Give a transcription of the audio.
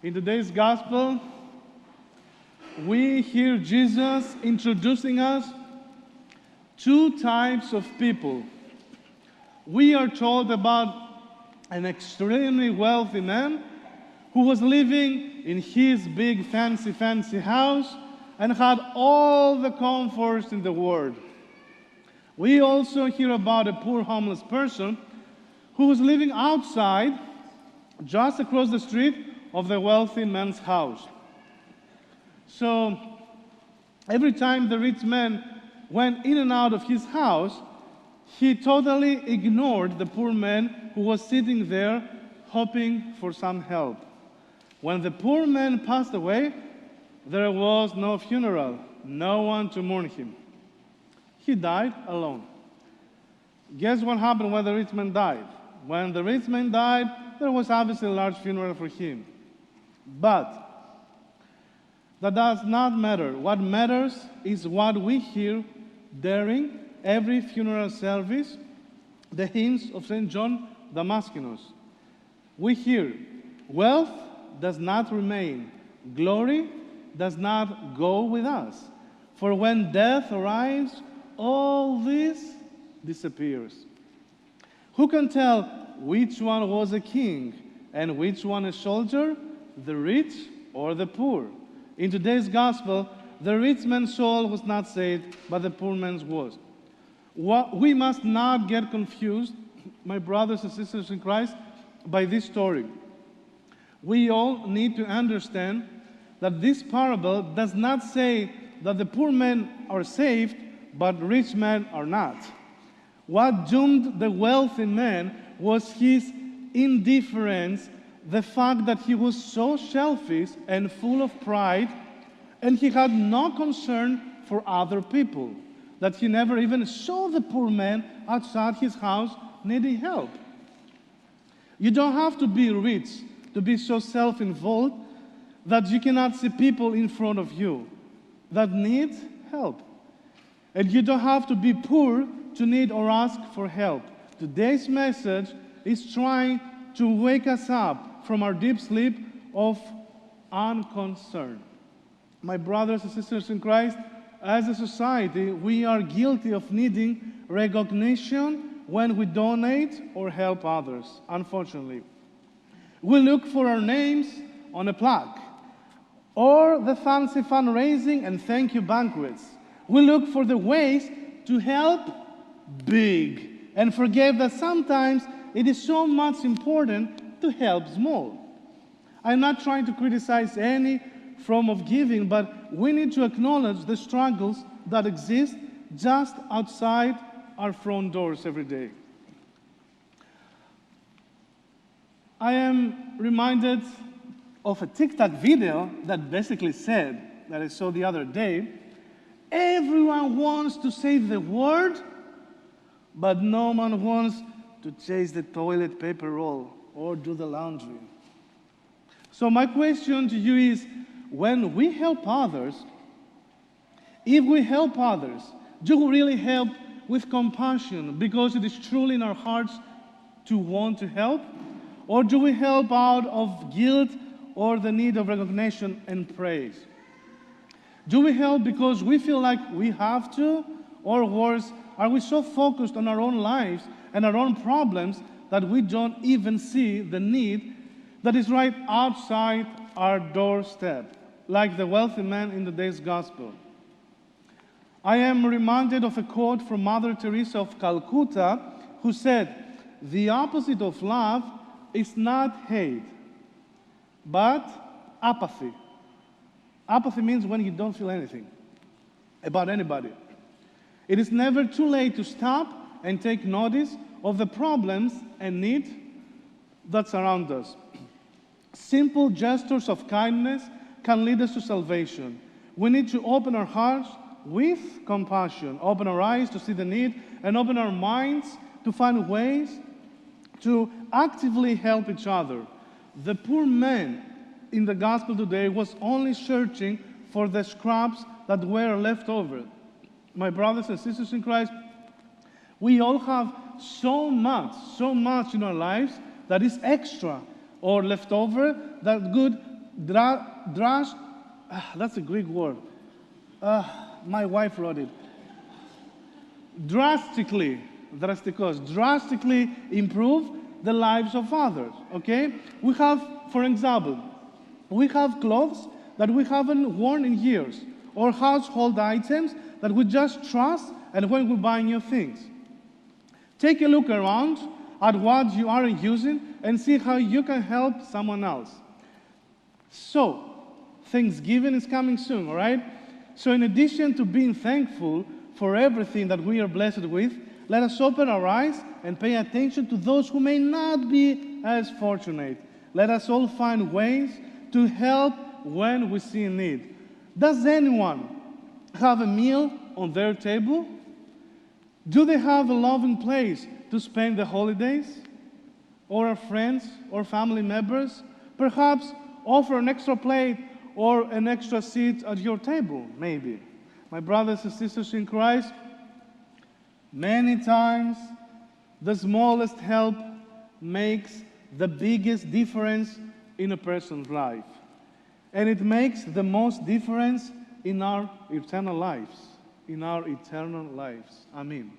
In today's gospel, we hear Jesus introducing us two types of people. We are told about an extremely wealthy man who was living in his big fancy house and had all the comforts in the world. We also hear about a poor homeless person who was living outside, just across the street of the wealthy man's house. So every time the rich man went in and out of his house, he totally ignored the poor man who was sitting there hoping for some help. When the poor man passed away, there was no funeral, no one to mourn him. He died alone. Guess what happened when the rich man died? When the rich man died, there was obviously a large funeral for him. But that does not matter. What matters is what we hear during every funeral service, the hymns of St. John Damascus. We hear, wealth does not remain, glory does not go with us. For when death arrives, all this disappears. Who can tell which one was a king and which one a soldier, the rich or the poor? In today's gospel, the rich man's soul was not saved, but the poor man's was. We must not get confused, my brothers and sisters in Christ, by this story. We all need to understand that this parable does not say that the poor men are saved, but rich men are not. What doomed the wealthy man was his indifference, the fact that he was so selfish and full of pride, and he had no concern for other people, that he never even saw the poor man outside his house needing help. You don't have to be rich to be so self-involved that you cannot see people in front of you that need help. And you don't have to be poor to need or ask for help. Today's message is trying to wake us up from our deep sleep of unconcern. My brothers and sisters in Christ, as a society, we are guilty of needing recognition when we donate or help others, unfortunately. We look for our names on a plaque or the fancy fundraising and thank you banquets. We look for the ways to help big and forget that sometimes it is so much important to help small. I'm not trying to criticize any form of giving, but we need to acknowledge the struggles that exist just outside our front doors every day. I am reminded of a TikTok video that basically said, that I saw the other day, everyone wants to save the world, but no one wants to chase the toilet paper roll or do the laundry. So my question to you is, when we help others, if we help others, do we really help with compassion because it is truly in our hearts to want to help? Or do we help out of guilt or the need of recognition and praise? Do we help because we feel like we have to? Or worse, are we so focused on our own lives and our own problems that we don't even see the need that is right outside our doorstep, like the wealthy man in today's gospel? I am reminded of a quote from Mother Teresa of Calcutta, who said, "The opposite of love is not hate, but apathy." Apathy means when you don't feel anything about anybody. It is never too late to stop and take notice of the problems and needs that surround us. Simple gestures of kindness can lead us to salvation. We need to open our hearts with compassion, open our eyes to see the need, and open our minds to find ways to actively help each other. The poor man in the gospel today was only searching for the scraps that were left over. My brothers and sisters in Christ, we all have so much in our lives that is extra or left over that could that's a Greek word. My wife wrote it. Drastically improve the lives of others, okay? We have, for example, we have clothes that we haven't worn in years, or household items that we just trust and when we buy new things. Take a look around at what you aren't using and see how you can help someone else. So, Thanksgiving is coming soon, all right? So in addition to being thankful for everything that we are blessed with, let us open our eyes and pay attention to those who may not be as fortunate. Let us all find ways to help when we see a need. Does anyone have a meal on their table? Do they have a loving place to spend the holidays? Or are friends or family members? Perhaps offer an extra plate or an extra seat at your table, maybe. My brothers and sisters in Christ, many times the smallest help makes the biggest difference in a person's life. And it makes the most difference in our eternal lives. In our eternal lives. Amen.